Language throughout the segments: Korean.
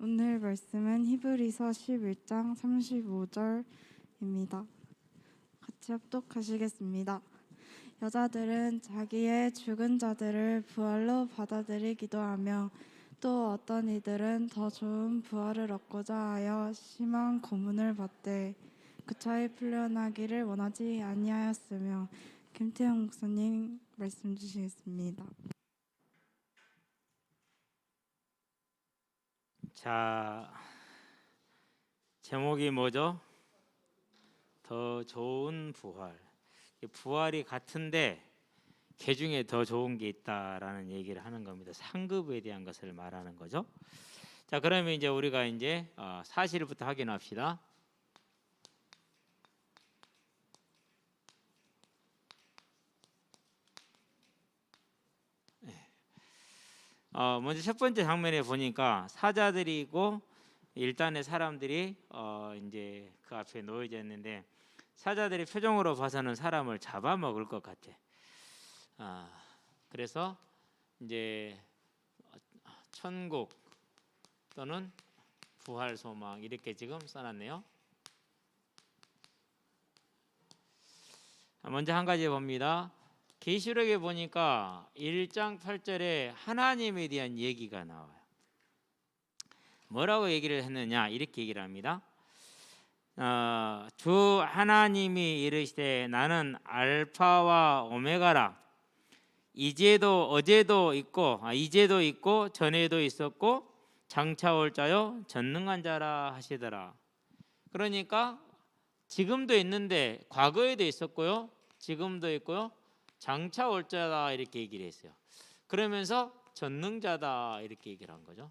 오늘 말씀은 히브리서 11장 35절입니다. 같이 합독하시겠습니다. 여자들은 자기의 죽은 자들을 부활로 받아들이기도 하며 또 어떤 이들은 더 좋은 부활을 얻고자 하여 심한 고문을 받되 그 차에 풀려나기를 원하지 아니하였으며. 김태형 목사님 말씀 주시겠습니다. 자, 제목이 뭐죠? 더 좋은 부활. 부활이 같은데 그 중에 더 좋은 게 있다라는 얘기를 하는 겁니다. 상급에 대한 것을 말하는 거죠. 자, 그러면 이제 우리가 이제 사실부터 확인합시다. 먼저 첫 번째 장면에 보니까 사자들이 있고 일단의 사람들이 이제 그 앞에 놓여져 있는데, 사자들이 표정으로 봐서는 사람을 잡아먹을 것 같아. 그래서 이제 천국 또는 부활 소망 이렇게 지금 써놨네요. 먼저 한 가지 봅니다. 계시록에 보니까 1장 8절에 하나님에 대한 얘기가 나와요. 뭐라고 얘기를 했느냐, 이렇게 얘기를 합니다. 주 하나님이 이르시되 나는 알파와 오메가라. 이제도 어제도 있고 이제도 있고 전에도 있었고 장차 올 자요 전능한 자라 하시더라. 그러니까 지금도 있는데 과거에도 있었고요, 지금도 있고요, 장차 올 자다 이렇게 얘기를 했어요. 그러면서 전능자다 이렇게 얘기를 한 거죠.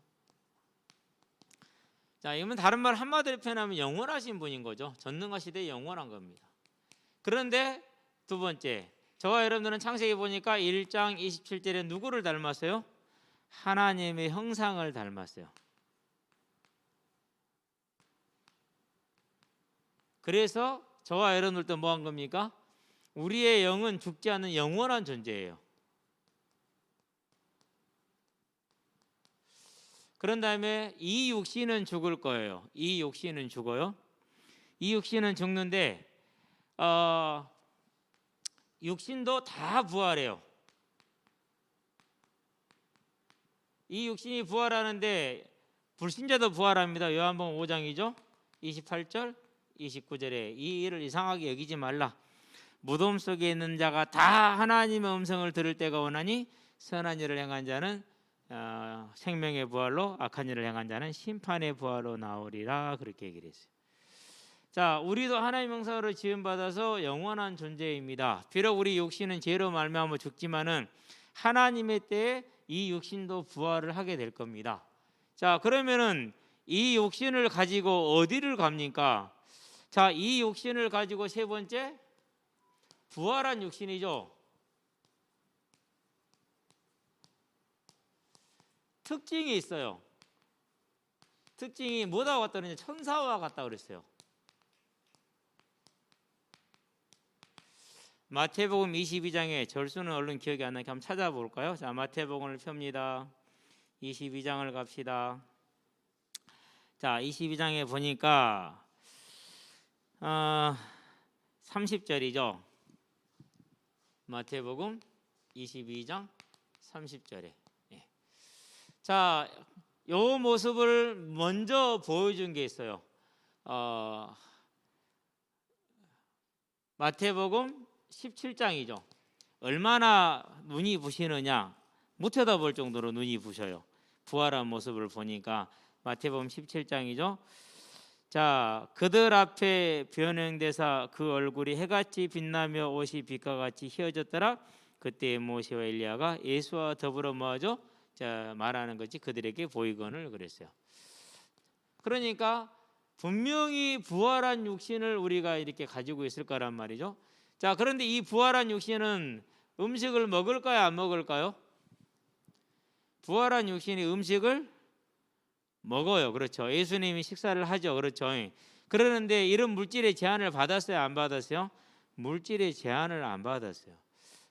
자, 이건 다른 말 한마디로 표현하면 영원하신 분인 거죠. 전능하시되 영원한 겁니다. 그런데 두 번째, 저와 여러분들은 창세기 보니까 1장 27절에 누구를 닮았어요? 하나님의 형상을 닮았어요. 그래서 저와 여러분들도 뭐 한 겁니까? 우리의 영은 죽지 않는 영원한 존재예요. 그런 다음에 이 육신은 죽을 거예요. 이 육신은 죽어요. 이 육신은 죽는데 육신도 다 부활해요. 이 육신이 부활하는데 불신자도 부활합니다. 요한복음 5장이죠. 28절 29절에 이 일을 이상하게 여기지 말라. 무덤 속에 있는 자가 다 하나님의 음성을 들을 때가 오나니 선한 일을 행한 자는 생명의 부활로, 악한 일을 행한 자는 심판의 부활로 나오리라, 그렇게 얘기를 했어요. 자, 우리도 하나님의 형상으로 지음받아서 영원한 존재입니다. 비록 우리 육신은 죄로 말미암아 죽지만은 하나님의 때에 이 육신도 부활을 하게 될 겁니다. 자, 그러면은 이 육신을 가지고 어디를 갑니까? 자, 이 육신을 가지고 세 번째, 부활한 육신이죠. 특징이 있어요. 특징이 뭐다 같다느냐, 천사와 같다 그랬어요. 마태복음 22장에 절수는 얼른 기억이 안 나게 한번 찾아볼까요? 자, 마태복음을 펴니다. 22장을 갑시다. 자, 22장에 보니까 30절이죠. 마태복음 22장 30절에. 자, 요 모습을 먼저 보여준 게 있어요. 마태복음 17장이죠. 얼마나 눈이 부시느냐, 못 쳐다볼 정도로 눈이 부셔요. 부활한 모습을 보니까. 마태복음 17장이죠. 자, 그들 앞에 변형되사 그 얼굴이 해같이 빛나며 옷이 빛과 같이 휘어졌더라. 그때 모세와 엘리야가 예수와 더불어 뭐하죠? 자, 말하는 것이 그들에게 보이거늘 그랬어요. 그러니까 분명히 부활한 육신을 우리가 이렇게 가지고 있을 거란 말이죠. 자, 그런데 이 부활한 육신은 음식을 먹을까요, 안 먹을까요? 부활한 육신이 음식을 먹어요. 그렇죠. 예수님이 식사를 하죠. 그렇죠. 그러는데 이런 물질의 제한을 받았어요, 안 받았어요? 물질의 제한을 안 받았어요.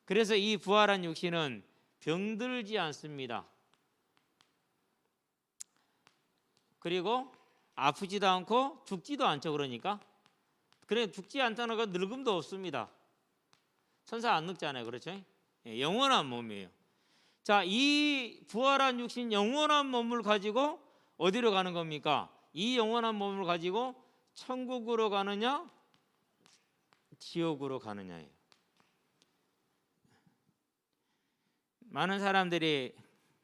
그래서 이 부활한 육신은 병들지 않습니다. 그리고 아프지도 않고 죽지도 않죠. 그러니까 그래 죽지 않다는 건 늙음도 없습니다. 천사 안 늙잖아요. 그렇죠? 예, 영원한 몸이에요. 자, 이 부활한 육신 영원한 몸을 가지고 어디로 가는 겁니까? 이 영원한 몸을 가지고 천국으로 가느냐 지옥으로 가느냐예요. 많은 사람들이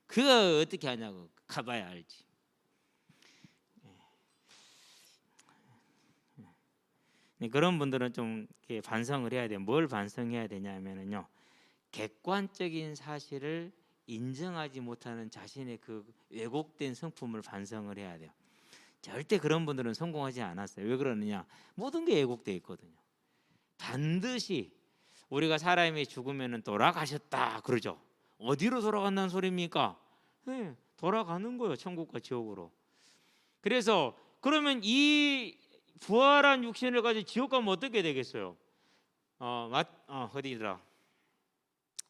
그거 어떻게 하냐고 가봐야 알지. 그런 분들은 좀 이렇게 반성을 해야 돼요. 뭘 반성해야 되냐면요, 객관적인 사실을 인정하지 못하는 자신의 그 왜곡된 성품을 반성을 해야 돼요. 절대 그런 분들은 성공하지 않았어요. 왜 그러느냐? 모든 게 왜곡되어 있거든요. 반드시 우리가 사람이 죽으면 돌아가셨다 그러죠. 어디로 돌아간다는 소리입니까? 네, 돌아가는 거예요. 천국과 지옥으로. 그래서 그러면 이 부활한 육신을 가지고 지옥 가면 어떻게 되겠어요? 어디더라?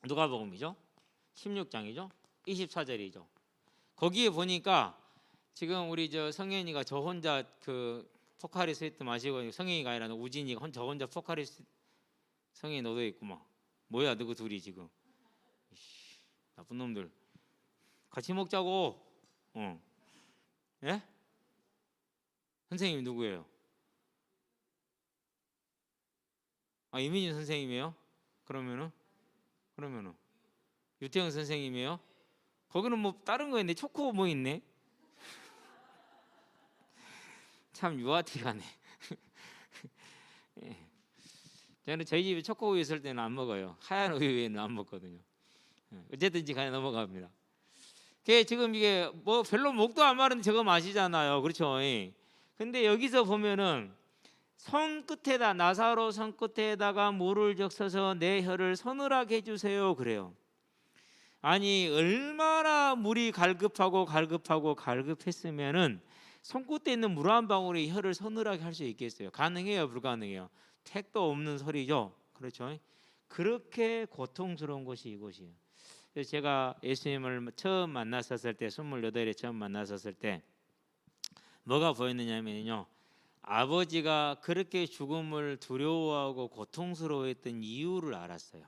누가복음이죠. 16장이죠. 24절이죠. 거기에 보니까 지금 우리 저 성현이가 저 혼자 그 포카리스트 마시고, 성현이가 아니라 우진이가 저 혼자 포카리스트. 성현이 너도 있구만. 뭐야 너그 둘이 지금. 이씨, 나쁜 놈들. 같이 먹자고. 예? 선생님이 누구예요? 이민희 선생님이에요? 그러면은 유태영 선생님이에요? 거기는 뭐 다른 거 있네. 초코 뭐 있네. 참 유아티가네. 예. 저는 저희 집에 초코우유 있을 때는 안 먹어요. 하얀 우유 외에는 안 먹거든요. 어쨌든지 간에 넘어갑니다. 지금 이게 뭐 별로 목도 안 마른데 저거 마시잖아요. 그렇죠? 근데 여기서 보면은 손끝에다, 나사로 손끝에다가 물을 적셔서 내 혀를 서늘하게 해주세요 그래요. 아니 얼마나 물이 갈급했으면은 손끝에 있는 물 한 방울이 혀를 서늘하게 할 수 있겠어요? 가능해요? 불가능해요? 택도 없는 소리죠. 그렇죠? 그렇게 고통스러운 것이 이곳이에요. 그래서 제가 예수님을 처음 만났었을 때, 28에 처음 만났었을 때 뭐가 보였느냐면요, 아버지가 그렇게 죽음을 두려워하고 고통스러워했던 이유를 알았어요.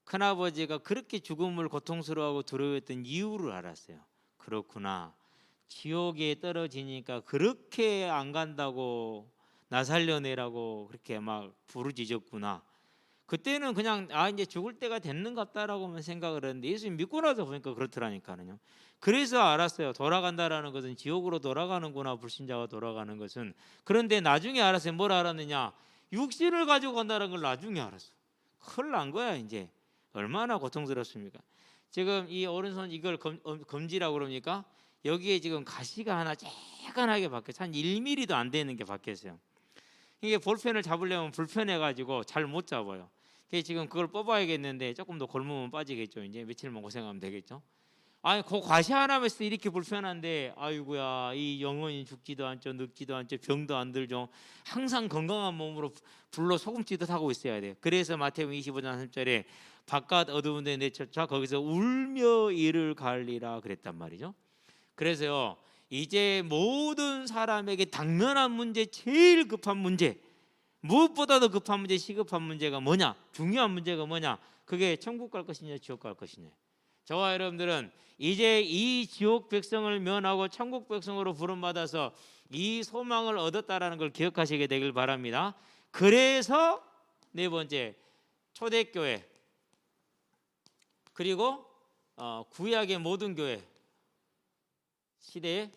큰아버지가 그렇게 죽음을 고통스러워하고 두려워했던 이유를 알았어요. 그렇구나, 지옥에 떨어지니까 그렇게 안 간다고 나 살려내라고 그렇게 막 부르짖었구나. 그때는 그냥 이제 죽을 때가 됐는갑다라고만 생각을 했는데 예수님 믿고 나서 보니까 그렇더라니까요. 그래서 알았어요. 돌아간다라는 것은 지옥으로 돌아가는구나, 불신자가 돌아가는 것은. 그런데 나중에 알았어요. 뭘 알았느냐? 육신을 가지고 간다는 걸 나중에 알았어. 큰일 난 거야 이제. 얼마나 고통스럽습니까? 지금 이 오른손 이걸 검지라고 그럽니까? 여기에 지금 가시가 하나 쬐간하게 박혔어요. 한 1mm도 안 되는 게 박혔어요. 이게 볼펜을 잡으려면 불편해가지고 잘 못 잡아요. 지금 그걸 뽑아야겠는데 조금 더 골무면 빠지겠죠. 이제 며칠만 고생하면 되겠죠. 그 과시 하나면 이렇게 불편한데, 아이고야, 이 영혼이 죽지도 않죠, 늙지도 않죠, 병도 안 들죠. 항상 건강한 몸으로 불로 소금치듯 하고 있어야 돼요. 그래서 마태복음 25장 3절에 바깥 어두운 데 내쫓아 거기서 울며 이를 갈리라 그랬단 말이죠. 그래서요, 이제 모든 사람에게 당면한 문제, 제일 급한 문제, 무엇보다도 급한 문제, 시급한 문제가 뭐냐? 중요한 문제가 뭐냐? 그게 천국 갈 것이냐 지옥 갈 것이냐. 저와 여러분들은 이제 이 지옥 백성을 면하고 천국 백성으로 부름받아서 이 소망을 얻었다라는 걸 기억하시게 되길 바랍니다. 그래서 네 번째, 초대교회 그리고 구약의 모든 교회 시대의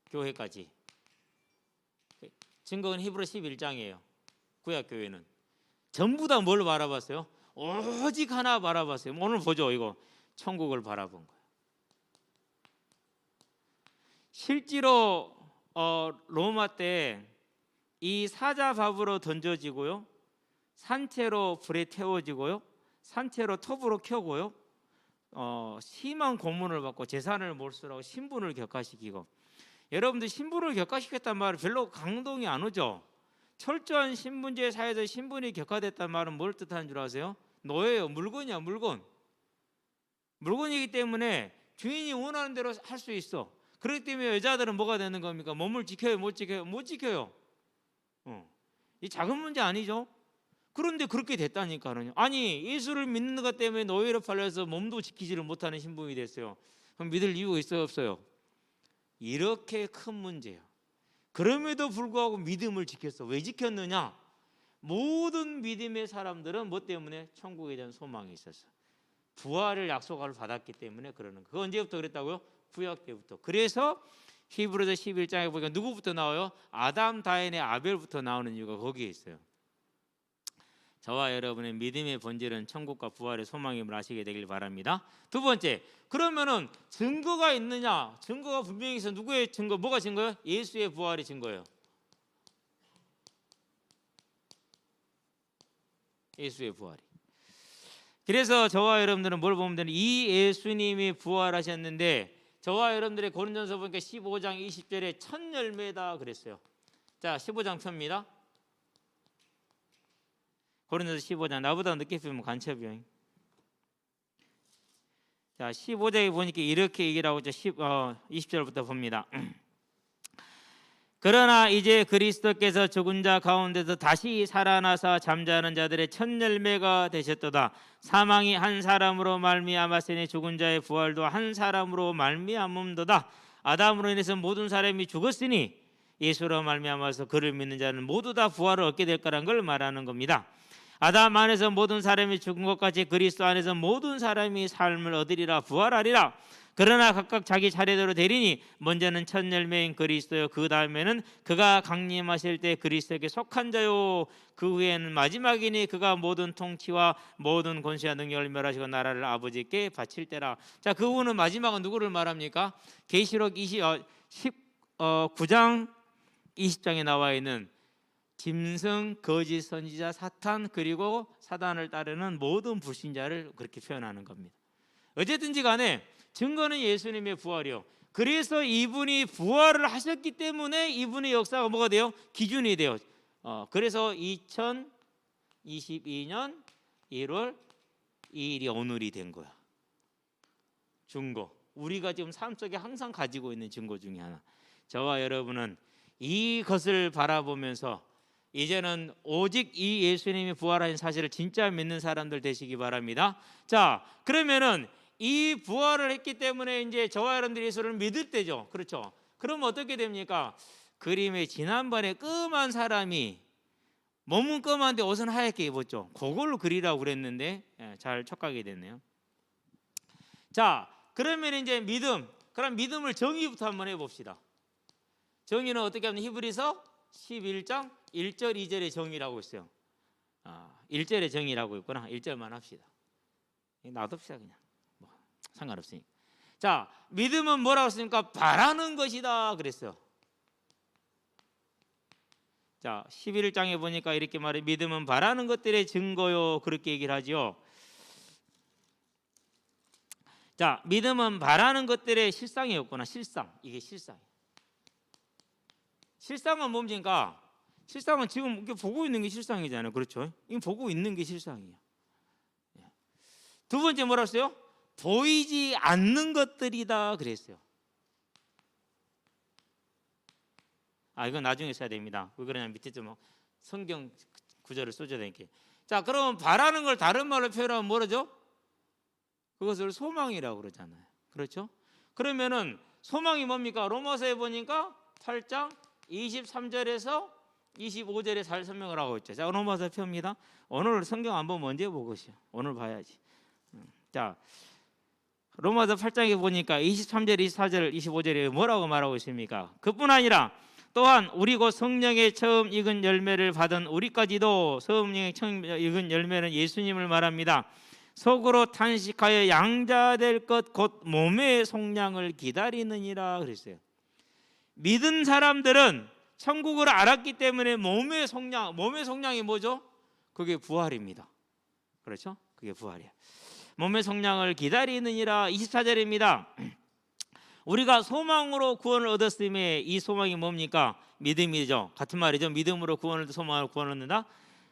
교회까지, 증거는 히브리서 11장이에요. 구약교회는 전부 다 뭘 바라봤어요? 오직 하나 바라봤어요. 오늘 보죠. 이거 천국을 바라본 거예요. 실제로 로마 때 이 사자밥으로 던져지고요, 산채로 불에 태워지고요, 산채로 톱으로 켜고요, 심한 고문을 받고 재산을 몰수라고 신분을 격화시키고. 여러분들 신분을 격화시켰단 말은 별로 감동이 안 오죠. 철저한 신분제 사회에서 신분이 격화됐단 말은 뭘 뜻하는 줄 아세요? 노예예요. 물건이야, 물건. 물건이기 때문에 주인이 원하는 대로 할 수 있어. 그렇기 때문에 여자들은 뭐가 되는 겁니까? 몸을 지켜요, 못 지켜요? 못 지켜요. 이 작은 문제 아니죠? 그런데 그렇게 됐다니까요. 아니, 예수를 믿는 것 때문에 노예로 팔려서 몸도 지키지를 못하는 신분이 됐어요. 그럼 믿을 이유가 있어요, 없어요? 이렇게 큰 문제예요. 그럼에도 불구하고 믿음을 지켰어. 왜 지켰느냐? 모든 믿음의 사람들은 뭐 때문에? 천국에 대한 소망이 있었어. 부활을 약속을 받았기 때문에 그러는 거예요. 그거 언제부터 그랬다고요? 구약 때부터. 그래서 히브리서 11장에 보니까 누구부터 나와요? 아담, 다인의 아벨부터 나오는 이유가 거기에 있어요. 저와 여러분의 믿음의 본질은 천국과 부활의 소망임을 아시게 되길 바랍니다. 두 번째, 그러면은 증거가 있느냐? 증거가 분명히 있어. 누구의 증거? 뭐가 증거예요? 예수의 부활이 증거예요. 예수의 부활이. 그래서 저와 여러분들은 뭘 보면 되는? 이 예수님이 부활하셨는데 저와 여러분들의 고린도전서 보니까 15장 20절에 첫 열매다 그랬어요. 자, 15장 펴입니다. 고린도전서 15장. 나보다 늦게 펴면 간첩이요. 자, 15장에 보니까 이렇게 얘기를 하고 있죠. 20절부터 봅니다. 그러나 이제 그리스도께서 죽은 자 가운데서 다시 살아나사 잠자는 자들의 첫 열매가 되셨도다. 사망이 한 사람으로 말미암았으니 죽은 자의 부활도 한 사람으로 말미암음도다. 아담으로 인해서 모든 사람이 죽었으니 예수로 말미암아서 그를 믿는 자는 모두 다 부활을 얻게 될 거라는 걸 말하는 겁니다. 아담 안에서 모든 사람이 죽은 것 같이 그리스도 안에서 모든 사람이 삶을 얻으리라, 부활하리라. 그러나 각각 자기 차례대로 되리니 먼저는 첫 열매인 그리스도요, 그 다음에는 그가 강림하실 때 그리스도에게 속한 자요, 그 후에는 마지막이니 그가 모든 통치와 모든 권세와 능력을 멸하시고 나라를 아버지께 바칠 때라. 자, 그 후는 마지막은 누구를 말합니까? 계시록 9장 20장에 나와 있는 짐승, 거짓 선지자, 사탄, 그리고 사단을 따르는 모든 불신자를 그렇게 표현하는 겁니다. 어쨌든지 간에 증거는 예수님의 부활이요. 그래서 이분이 부활을 하셨기 때문에 이분의 역사가 뭐가 돼요? 기준이 돼요. 그래서 2022년 1월 2일이 오늘이 된 거야. 증거. 우리가 지금 삶 속에 항상 가지고 있는 증거 중에 하나. 저와 여러분은 이것을 바라보면서 이제는 오직 이 예수님이 부활하신 사실을 진짜 믿는 사람들 되시기 바랍니다. 자, 그러면은 이 부활을 했기 때문에 이제 저와 여러분들이 예수를 믿을 때죠. 그렇죠? 그럼 어떻게 됩니까? 그림에 지난번에 끔한 사람이 몸은 끔한데 옷은 하얗게 입었죠. 그걸로 그리라고 그랬는데 잘 촉각이 됐네요. 자, 그러면 이제 믿음. 그럼 믿음을 정의부터 한번 해봅시다. 정의는 어떻게 하면 히브리서 11장 1절 2절의 정의라고 있어요. 1절의 정의라고 있구나. 1절만 합시다. 놔둡시다 그냥. 상관없으니까. 자, 믿음은 뭐라고 했습니까? 바라는 것이다 그랬어요. 자, 11장에 보니까 이렇게 말해, 믿음은 바라는 것들의 증거요, 그렇게 얘기를 하죠. 자, 믿음은 바라는 것들의 실상이었구나. 실상. 이게 실상이에요. 실상은 뭡니까? 실상은 지금 이렇게 보고 있는 게 실상이잖아요. 그렇죠? 이거 보고 있는 게 실상이에요. 두 번째 뭐라고 했어요? 보이지 않는 것들이다 그랬어요. 이건 나중에 써야 됩니다. 왜 그러냐면 밑에 좀 성경 구절을 써줘야 되니까. 자, 그럼 바라는 걸 다른 말로 표현하면 뭐라죠? 그것을 소망이라고 그러잖아요. 그렇죠? 그러면은 소망이 뭡니까? 로마서에 보니까 8장 23절에서 25절에 잘 설명을 하고 있죠. 자, 로마서 펴입니다. 오늘 성경 안 보면 언제 보고시요? 오늘 봐야지. 자, 로마서 8장에 보니까 23절, 24절, 25절에 뭐라고 말하고 있습니까? 그뿐 아니라 또한 우리 곧 성령의 처음 익은 열매를 받은 우리까지도 성령의 처음 익은 열매는 예수님을 말합니다. 속으로 탄식하여 양자될 것 곧 몸의 속량을 기다리느니라 그랬어요. 믿은 사람들은 천국을 알았기 때문에 몸의 속량이 뭐죠? 그게 부활입니다. 그렇죠? 그게 부활이야. 몸의 속량을 기다리느니라. 24절입니다. 우리가 소망으로 구원을 얻었음에 이 소망이 뭡니까? 믿음이죠. 같은 말이죠. 믿음으로 구원을 소망으로 구원을 얻는다.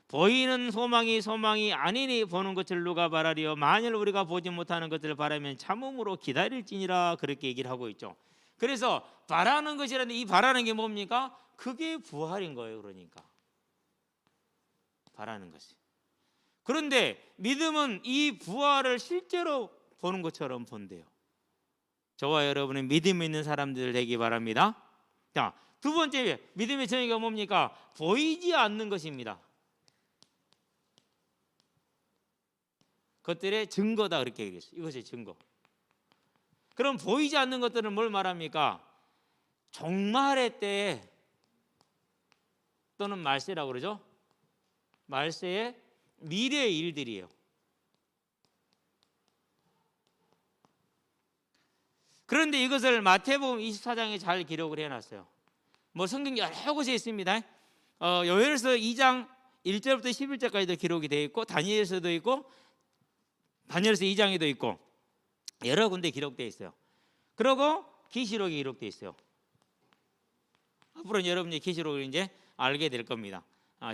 보이는 소망이 아니니 보는 것을 누가 바라리요? 만일 우리가 보지 못하는 것들을 바라면 참음으로 기다릴지니라. 그렇게 얘기를 하고 있죠. 그래서 바라는 것이라는데 이 바라는 게 뭡니까? 그게 부활인 거예요. 그러니까 바라는 것이. 그런데 믿음은 이 부활을 실제로 보는 것처럼 본대요. 저와 여러분은 믿음 있는 사람들 되기 바랍니다. 자, 두 번째 믿음의 정의가 뭡니까? 보이지 않는 것입니다. 것들의 증거다 그렇게 얘기했어요. 이것이 증거. 그럼 보이지 않는 것들은 뭘 말합니까? 종말의 때에 또는 말세라고 그러죠. 말세의 미래의 일들이에요. 그런데 이것을 마태복음 24장에 잘 기록을 해놨어요. 뭐 성경 여러 곳에 있습니다. 요엘서 2장 1절부터 11절까지도 기록이 되어 있고 다니엘서도 있고 다니엘서 2장에도 있고 여러 군데 기록되어 있어요. 그리고 계시록이 기록되어 있어요. 앞으로는 여러분이 계시록을 이제 알게 될 겁니다.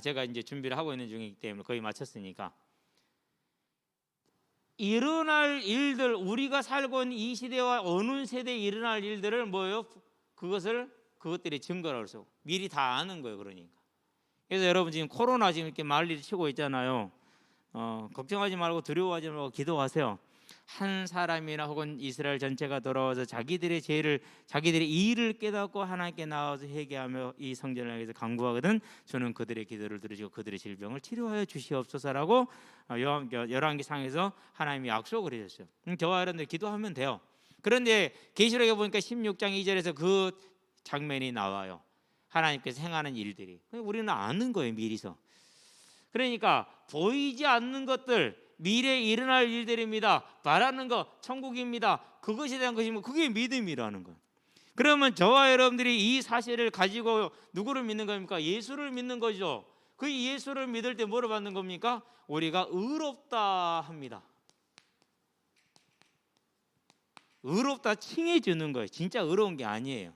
제가 이제 준비를 하고 있는 중이기 때문에 거의 마쳤으니까. 일어날 일들, 우리가 살고 있는 이 시대와 어느 세대에 일어날 일들을 뭐예요? 그것들이 증거라고 해서 미리 다 아는 거예요. 그러니까. 그래서 여러분 지금 코로나 지금 이렇게 난리를 치고 있잖아요. 걱정하지 말고 두려워하지 말고 기도하세요. 한 사람이나 혹은 이스라엘 전체가 돌아와서 자기들의 죄를, 자기들의 일을 깨닫고 하나님께 나와서 회개하며 이 성전을 향해서 간구하거든 저는 그들의 기도를 들으시고 그들의 질병을 치료하여 주시옵소서라고 열왕기상에서 하나님이 약속을 해줬어요. 저와 여러분들 기도하면 돼요. 그런데 계시록에 보니까 16장 2절에서 그 장면이 나와요. 하나님께서 행하는 일들이. 우리는 아는 거예요, 미리서. 그러니까 보이지 않는 것들, 미래에 일어날 일들입니다. 바라는 것, 천국입니다. 그것에 대한 것이면 그게 믿음이라는 거예요. 그러면 저와 여러분들이 이 사실을 가지고 누구를 믿는 겁니까? 예수를 믿는 거죠. 그 예수를 믿을 때 뭐를 받는 겁니까? 우리가 의롭다 합니다. 의롭다 칭해 주는 거예요. 진짜 의로운 게 아니에요.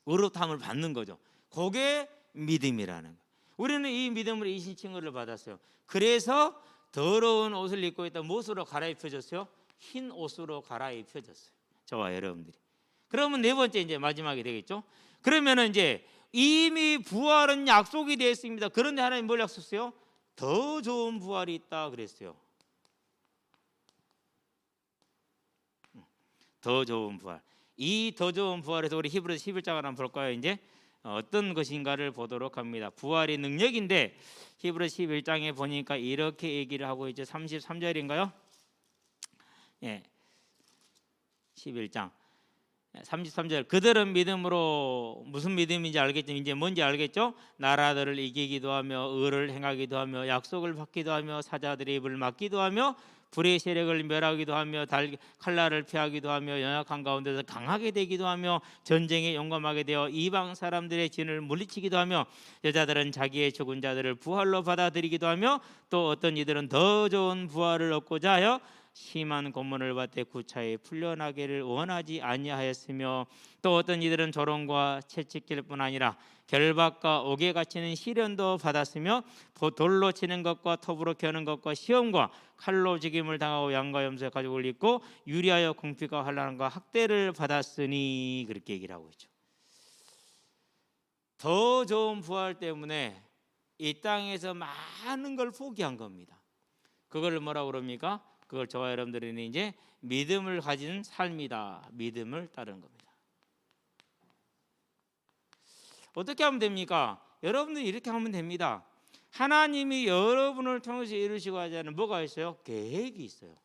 의롭다함을 받는 거죠. 그게 믿음이라는 거예요. 우리는 이 믿음으로 이신칭의를 받았어요. 그래서 더러운 옷을 입고 있다. 무엇으로 갈아입혀졌어요? 흰 옷으로 갈아입혀졌어요. 저와 여러분들이. 그러면 네 번째 이제 마지막이 되겠죠. 그러면은 이제 이미 부활은 약속이 되어 있습니다. 그런데 하나님 뭘 약속했어요? 더 좋은 부활이 있다 그랬어요. 더 좋은 부활. 이 더 좋은 부활에서 우리 히브리서 11장을 한번 볼까요? 이제 어떤 것인가를 보도록 합니다. 부활의 능력인데 히브리서 11장에 보니까 이렇게 얘기를 하고 있죠. 33절인가요? 예. 11장 33절 그들은 믿음으로 무슨 믿음인지 알겠죠? 이제 뭔지 알겠죠? 나라들을 이기기도 하며 의를 행하기도 하며 약속을 받기도 하며 사자들의 입을 막기도 하며 불의 세력을 멸하기도 하며 칼날을 피하기도 하며 연약한 가운데서 강하게 되기도 하며 전쟁에 용감하게 되어 이방 사람들의 진을 물리치기도 하며 여자들은 자기의 죽은 자들을 부활로 받아들이기도 하며 또 어떤 이들은 더 좋은 부활을 얻고자 하여 심한 고문을 받되 구차히 풀려나기를 원하지 아니하였으며 또 어떤 이들은 조롱과 채찍질 뿐 아니라 결박과 옥에 갇히는 시련도 받았으며 돌로 치는 것과 톱으로 겨는 것과 시험과 칼로 죽임을 당하고 양과 염소의 가죽을 입고 유리하여 궁핍과 환난과 학대를 받았으니 그렇게 얘기를 하고 있죠. 더 좋은 부활 때문에 이 땅에서 많은 걸 포기한 겁니다. 그걸 뭐라고 그럽니까? 그걸 저와 여러분들은 이제 믿음을 가진 삶이다. 믿음을 따르는 겁니다. 어떻게 하면 됩니까? 여러분들이 이렇게 하면 됩니다. 하나님이 여러분을 통해서 이루시고 하자는 뭐가 있어요? 계획이 있어요.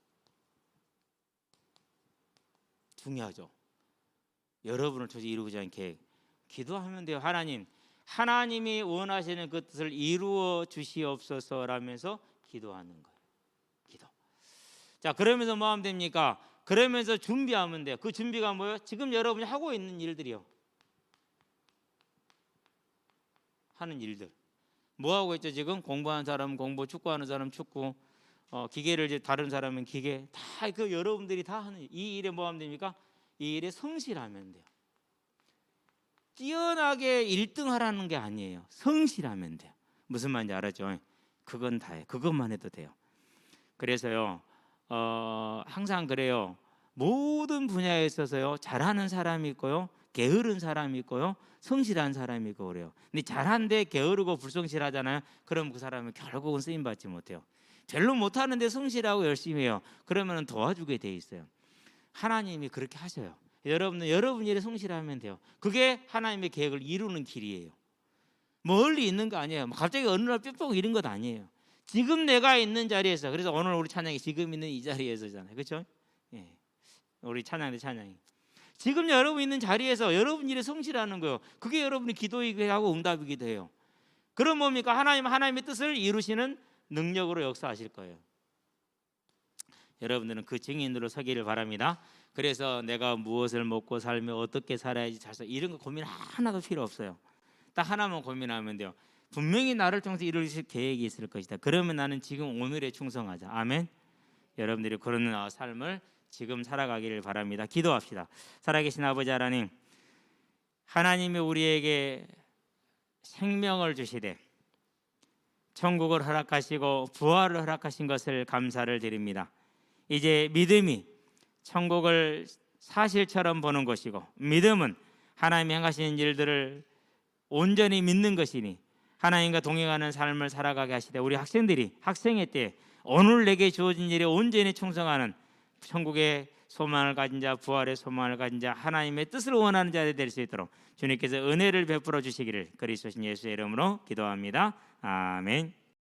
중요하죠. 여러분을 통해서 이루고자 하는 계획. 기도하면 돼요. 하나님이 원하시는 그 뜻을 이루어 주시옵소서라면서 기도하는 거예요. 기도. 자, 그러면서 뭐 하면 됩니까? 그러면서 준비하면 돼요. 그 준비가 뭐예요? 지금 여러분이 하고 있는 일들이요. 하는 일들. 뭐 하고 있죠? 지금 공부하는 사람은 공부, 축구하는 사람은 축구, 기계를 이제 다른 사람은 기계. 다 그 여러분들이 다 하는 이 일에 뭐 하면 됩니까? 이 일에 성실하면 돼요. 뛰어나게 1등 하라는 게 아니에요. 성실하면 돼요. 무슨 말인지 알았죠? 그건 다예요. 그것만 해도 돼요. 그래서요, 항상 그래요. 모든 분야에 있어서요 잘하는 사람이 있고요 게으른 사람이 있고요 성실한 사람이 있고 그래요. 근데 잘하는데 게으르고 불성실하잖아요. 그럼 그 사람은 결국은 쓰임 받지 못해요. 별로 못하는데 성실하고 열심히 해요. 그러면 도와주게 돼 있어요. 하나님이 그렇게 하셔요. 여러분은 여러분 일에 성실하면 돼요. 그게 하나님의 계획을 이루는 길이에요. 멀리 있는 거 아니에요. 갑자기 어느 날 뿅뿅 이런 것 아니에요. 지금 내가 있는 자리에서. 그래서 오늘 우리 찬양이 지금 있는 이 자리에서잖아요. 그렇죠? 예. 우리 찬양대 찬양이 지금 여러분 있는 자리에서 여러분 일에 성실하는 거예요. 그게 여러분이 기도이기도 하고 응답이기도 해요. 그럼 뭡니까? 하나님의 뜻을 이루시는 능력으로 역사하실 거예요. 여러분들은 그 증인으로 서기를 바랍니다. 그래서 내가 무엇을 먹고 살며 어떻게 살아야지 잘 살, 이런 거 고민 하나도 필요 없어요. 딱 하나만 고민하면 돼요. 분명히 나를 통해서 이루실 계획이 있을 것이다. 그러면 나는 지금 오늘에 충성하자. 아멘. 여러분들이 그런 삶을 지금 살아가기를 바랍니다. 기도합시다. 살아계신 아버지 하나님, 하나님이 우리에게 생명을 주시되 천국을 허락하시고 부활을 허락하신 것을 감사를 드립니다. 이제 믿음이 천국을 사실처럼 보는 것이고 믿음은 하나님이 행하시는 일들을 온전히 믿는 것이니 하나님과 동행하는 삶을 살아가게 하시되 우리 학생들이 학생의 때 오늘 내게 주어진 일에 온전히 충성하는 천국의 소망을 가진 자, 부활의 소망을 가진 자, 하나님의 뜻을 원하는 자들이 될 수 있도록 주님께서 은혜를 베풀어 주시기를 그리스도신 예수의 이름으로 기도합니다. 아멘.